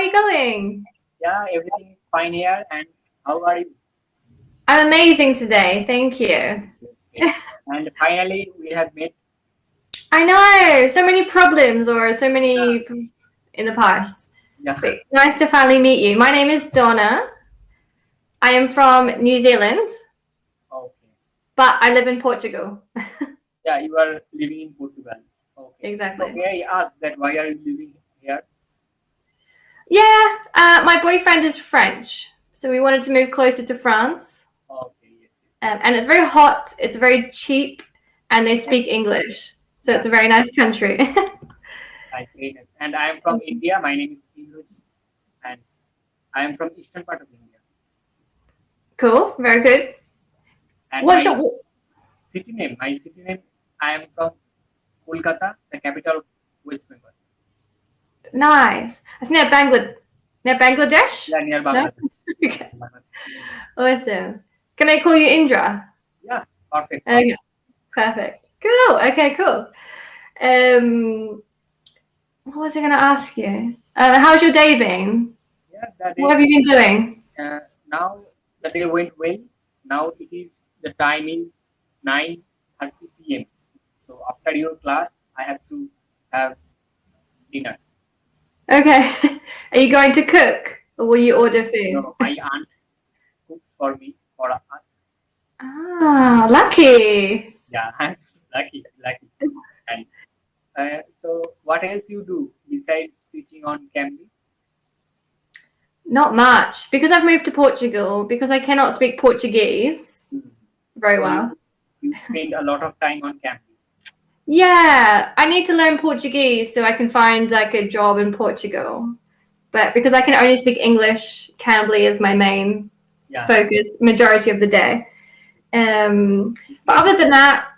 are you going? Yeah, everything is fine here. And how are you? I'm amazing today, thank you. Okay. And finally, we have met. I know, so many problems or so many in the past. Yeah. But nice to finally meet you. My name is Donna. I am from New Zealand, Okay. but I live in Portugal. Yeah, you are living in Portugal. Okay. Exactly. So may I ask that why are you living here? Yeah, my boyfriend is French, so we wanted to move closer to France. Okay. Yes. And it's very hot, it's very cheap, and they speak English. So it's a very nice country. Nice, very nice. And I am from India. My name is INDRA, and I am from eastern part of India. Cool, very good. And What's my your city name? My city name. I am from Kolkata, the capital of West Bengal. nice? It's near Bangladesh? Yeah, near No? Bangladesh. Okay. Awesome. Can I call you Indra? Yeah, perfect. Okay. Perfect. Cool. Okay, cool. What was I going to ask you? How's your day been? Yeah, that What have you been doing? now the day went well. Now the time is 9:30 p.m. So after your class, I have to have dinner. Okay. Are you going to cook or will you order food? No, my aunt cooks for me, for us. Ah, lucky. Yeah, I'm lucky. And so, what else you do besides teaching on Cambly? Not much because I've moved to Portugal because I cannot speak Portuguese very So well. you spend a lot of time on Cambly. Yeah, I need to learn Portuguese so I can find like a job in Portugal. But because I can only speak English, Cambly is my main focus majority of the day. But other than that,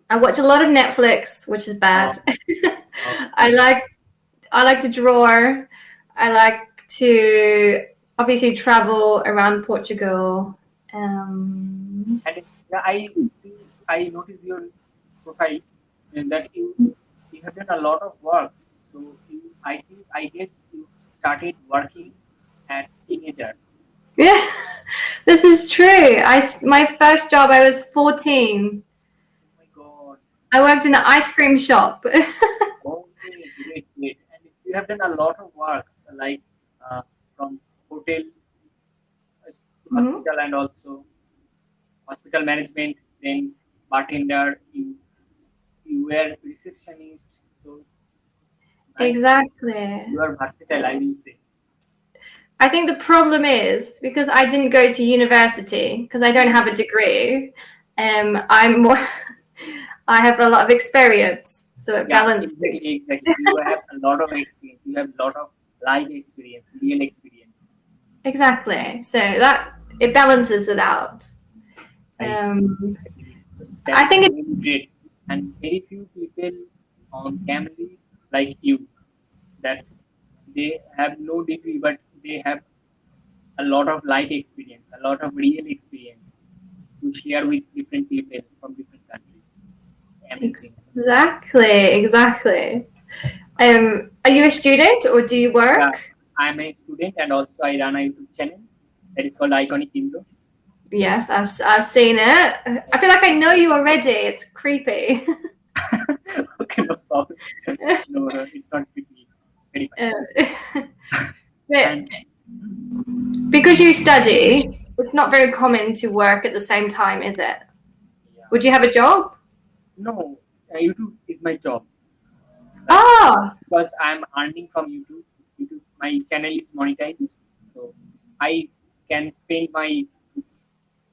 I watch a lot of Netflix, which is bad. I like to draw. I like to obviously travel around Portugal. And I notice your profile and that you have done a lot of works. So I guess you started working at teenager. Yeah, this is true. My first job I was 14. Oh my God. I worked in an ice cream shop. Okay, great. And you have done a lot of works like from hotel, hospital, and also hospital management, then bartender, you were receptionist, so Exactly. you are versatile, I will say. I think the problem is because I didn't go to university because I don't have a degree. I'm more. I have a lot of experience, so it balances. Exactly. You have a lot of experience. You have a lot of life experience, real experience. Exactly. So that it balances it out. I think it's great, and very few people on Cambly like you that they have no degree, but they have a lot of life experience, a lot of real experience to share with different people from different countries. Amazing. Exactly. Are you a student or do you work? Yeah, I'm a student and also I run a YouTube channel that is called Iconic Indo. Yes, I've seen it. I feel like I know you already. It's creepy. Okay, no problem. No, it's not creepy. It's very funny. But because you study, it's not very common to work at the same time, is it? Yeah. Would you have a job? No, YouTube is my job. Because I'm earning from YouTube. My channel is monetized, so I can spend my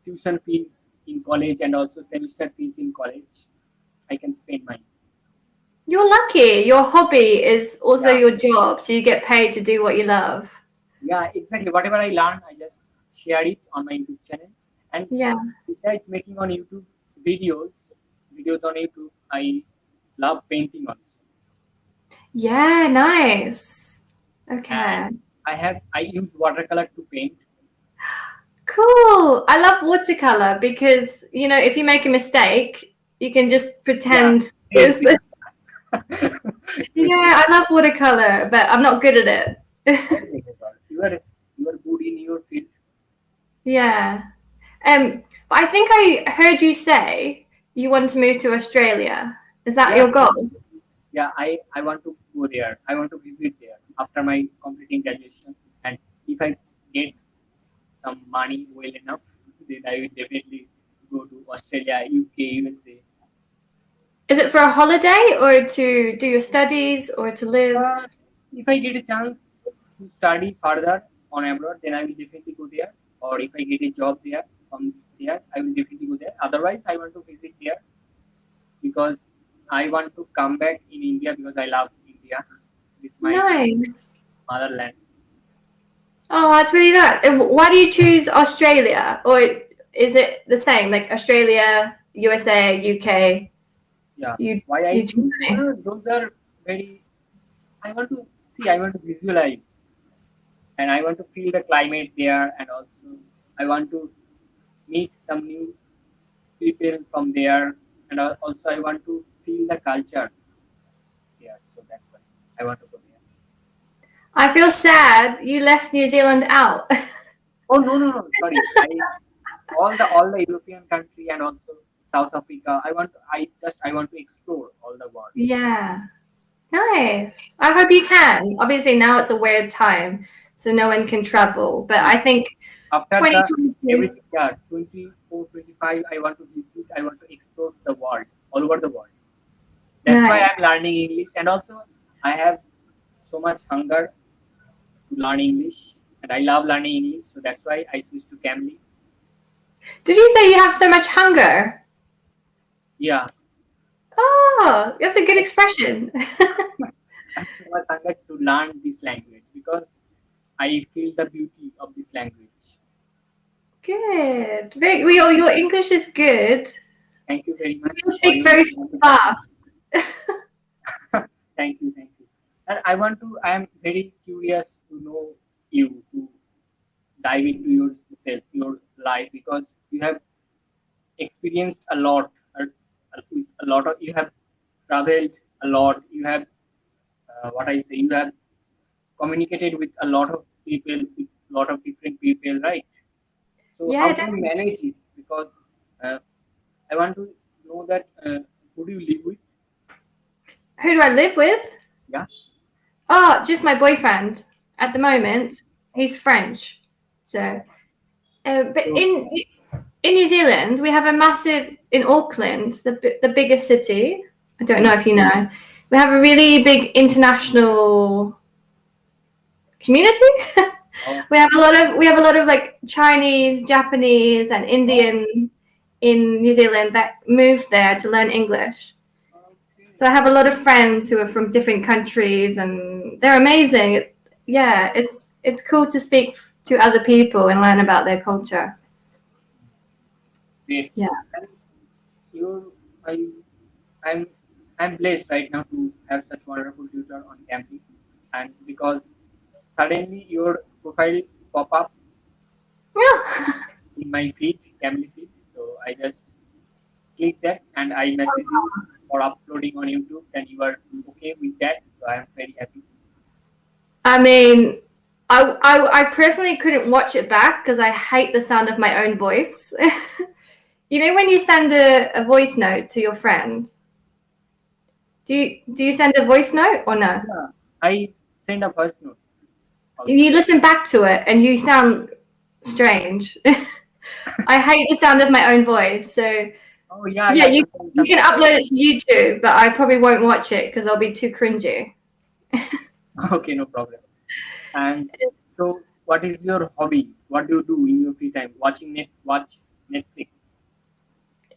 tuition fees in college and also semester fees in college. I can spend money. You're lucky. Your hobby is also your job, so you get paid to do what you love. Yeah, exactly. Whatever I learn, I just share it on my YouTube channel. And besides making on YouTube videos on YouTube, I love painting also. Yeah, nice. Okay. And I use watercolor to paint. Cool. I love watercolor because if you make a mistake, you can just pretend. Yeah, I love watercolor, but I'm not good at it. Very good. You are good in your field. Yeah. But I think I heard you say you want to move to Australia. Is that your Yes, goal? yes. Yeah, I want to go there. I want to visit there after my completing graduation. And if I get some money well enough, then I will definitely go to Australia, UK, USA. Is it for a holiday or to do your studies or to live? If I get a chance to study further on abroad, then I will definitely go there. Or if I get a job there from there, I will definitely go there. Otherwise, I want to visit there because I want to come back in India because I love India. It's my Nice. motherland. Oh, that's really nice. And why do you choose Australia? Or is it the same, like Australia, USA, UK? Yeah. You Why I you choose choose? any? Those are very. I want to see. I want to visualize, and I want to feel the climate there, and also I want to meet some new people from there, and also I want to feel the cultures there. So that's why I want to go there. I feel sad you left New Zealand out. Oh no! Sorry, all the European country and also South Africa. I want to explore all the world. Yeah. Nice. I hope you can. Obviously now it's a weird time, so no one can travel. But I think After the 2022. everything, yeah, 24, 25, I want to visit. I want to explore the world, all over the world. That's why Nice. I'm learning English, and also I have so much hunger to learn English, and I love learning English. So that's why I switched to Cambly. Did you say you have so much hunger? Yeah, Oh, that's a good expression. I have so much hunger to learn this language because I feel the beauty of this language. Good. Very, well, your English is good. Thank you very much You for speak your very fast. thank you. And I am very curious to know you, to dive into yourself, your life, because you have experienced a lot, you have traveled a lot, you have, what I say, you have communicated with a lot of people, with a lot of different people, right? So how Yeah, do you definitely. manage it? Because I want to know that who do you live with? Who do I live with? Yeah. Oh, just my boyfriend. At the moment, he's French. So, but So, in New Zealand, we have a massive in Auckland, the biggest city. I don't know if you know. We have a really big international community. We have a lot of like Chinese, Japanese, and Indian in New Zealand that moved there to learn English. So I have a lot of friends who are from different countries, and they're amazing. Yeah, it's cool to speak to other people and learn about their culture. great. Yeah. And you, I, I'm, I'm blessed right now to have such wonderful tutor on Cambly, and because suddenly your profile pop up Yeah. in my feed, Cambly feed, so I just click that and I message you for uploading on YouTube, and you are okay with that, so I am very happy. I mean, I personally couldn't watch it back because I hate the sound of my own voice. You know when you send a voice note to your friend, do you send a voice note or no? Yeah, I send a voice note also. You listen back to it and you sound strange. I hate the sound of my own voice. So Oh yeah, yeah, yeah. you can upload it to YouTube, but I probably won't watch it because I'll be too cringy. Okay, no problem. And so, what is your hobby? What do you do in your free time? Watch Netflix.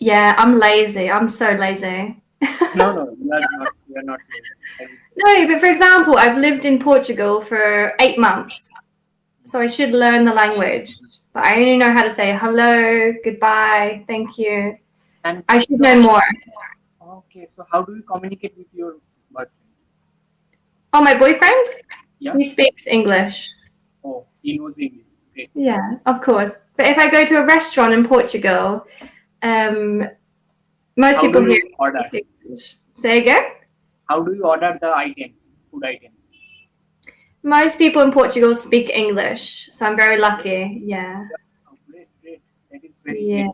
Yeah, I'm lazy. I'm so lazy. No, no, you are not. You are not lazy. I would say. No, but for example, I've lived in Portugal for 8 months, so I should learn the language. But I only know how to say hello, goodbye, thank you. And I should know so, more. okay, so how do you communicate with your boyfriend? Oh, my boyfriend? Yeah. He speaks English. Oh, he knows English. Great. Yeah, of course. But if I go to a restaurant in Portugal, um, most How do people here you order? speak English. Say again? How do you order the items, food items? Most people in Portugal speak English, so I'm very lucky. Yeah. Oh, great, great. That is very Yeah.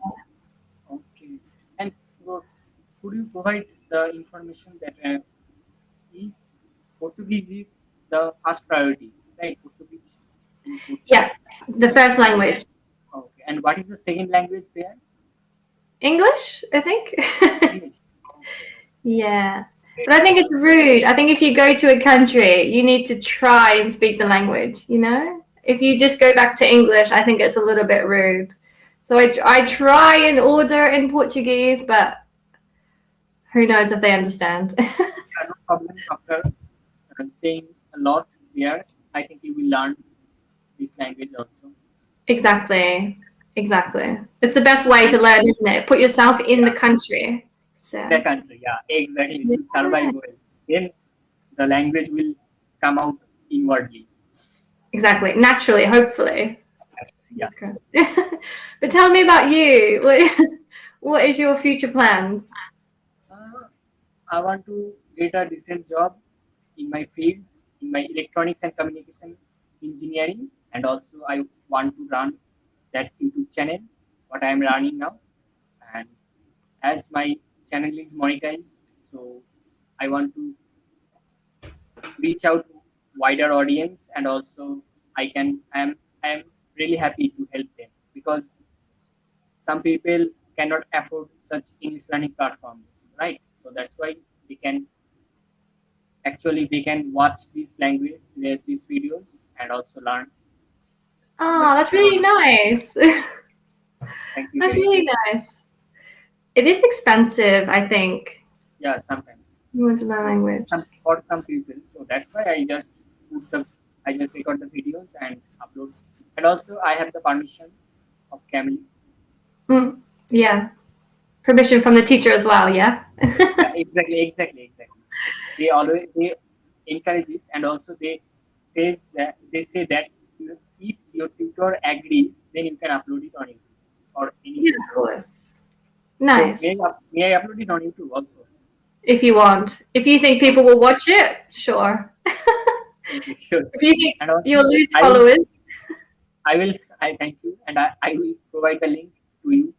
great. Okay. And could you provide the information that is Portuguese is the first priority, right? Portuguese in Portugal. Yeah. The first language. Okay. And what is the second language there? English, I think. English. Okay. Yeah. But I think it's rude. I think if you go to a country, you need to try and speak the language, you know? If you just go back to English, I think it's a little bit rude. So I try and order in Portuguese, but who knows if they understand. Yeah, no problem. After staying a lot there, I think you will learn this language also. Exactly. Exactly. It's the best way to learn, isn't it? Put yourself in the country. So The country, yeah, exactly. To survive well, then the language will come out inwardly. exactly. Naturally, hopefully. Yeah. But tell me about you. What is your future plans? I want to get a decent job in my fields, in my electronics and communication engineering, and also I want to run that YouTube channel, what I am running now. And as my channel is monetized, so I want to reach out to wider audience, and also I am really happy to help them because some people cannot afford such English learning platforms, right? So that's why they can watch this language, these videos, and also learn. Oh, that's really nice. Thank you That's very really much. nice. It is expensive, I think. Yeah, sometimes You want to learn language. for some people. So that's why I just record the videos and upload. And also I have the permission of Cambly. Yeah. Permission from the teacher as well, yeah? Yeah, exactly. They encourage this, and also they say that if your tutor agrees, then you can upload it on YouTube or any Yeah, social of course. media. So Nice. may I upload it on YouTube also? If you want. If you think people will watch it, sure. Okay, sure. If you think And also, you'll lose I will, followers. I thank you, and I will provide the link to you.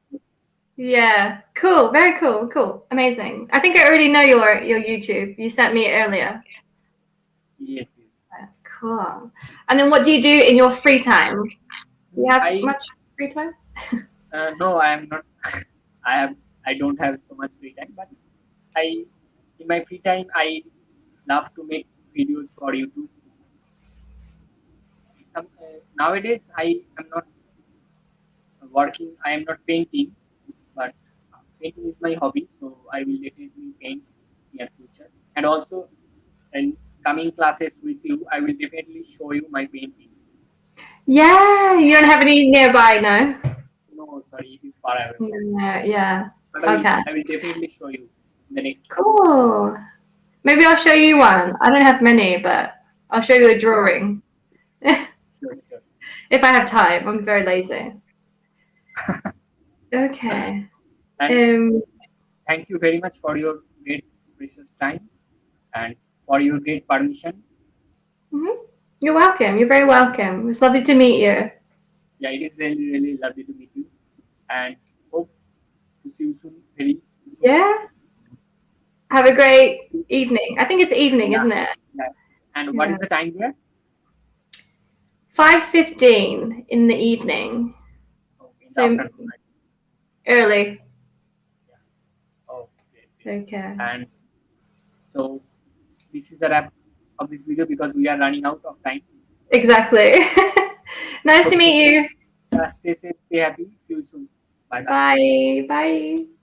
Yeah. Cool. Very cool. Cool. Amazing. I think I already know your YouTube. You sent me it earlier. Yes. Cool. And then what do you do in your free time? Do you have much free time? No, I am not. I don't have so much free time, but in my free time I love to make videos for YouTube. Nowadays I am not working. I am not painting, but painting is my hobby, so I will definitely paint in the future. And also, in coming classes with you, I will definitely show you my paintings. Yeah. You don't have any nearby, no? No, sorry, it is far away. Yeah. But Okay. I will definitely show you in the next class. Cool. Maybe I'll show you one. I don't have many, but I'll show you a drawing. Sure. If I have time. I'm very lazy. Okay. And thank you very much for your great precious time and for your great permission. You're welcome. You're very welcome. It's lovely to meet you. Yeah, it is really lovely to meet you, and hope to see you soon. Very soon. Yeah. Have a great evening. I think it's evening, isn't it? Yeah. And what is the time there? 5:15 in the evening. Okay, in the So afternoon. early. Yeah. Okay. And so this is the wrap of this video because we are running out of time. Exactly. Nice to meet you. Stay safe, stay happy. See you soon. Bye. Bye. Bye.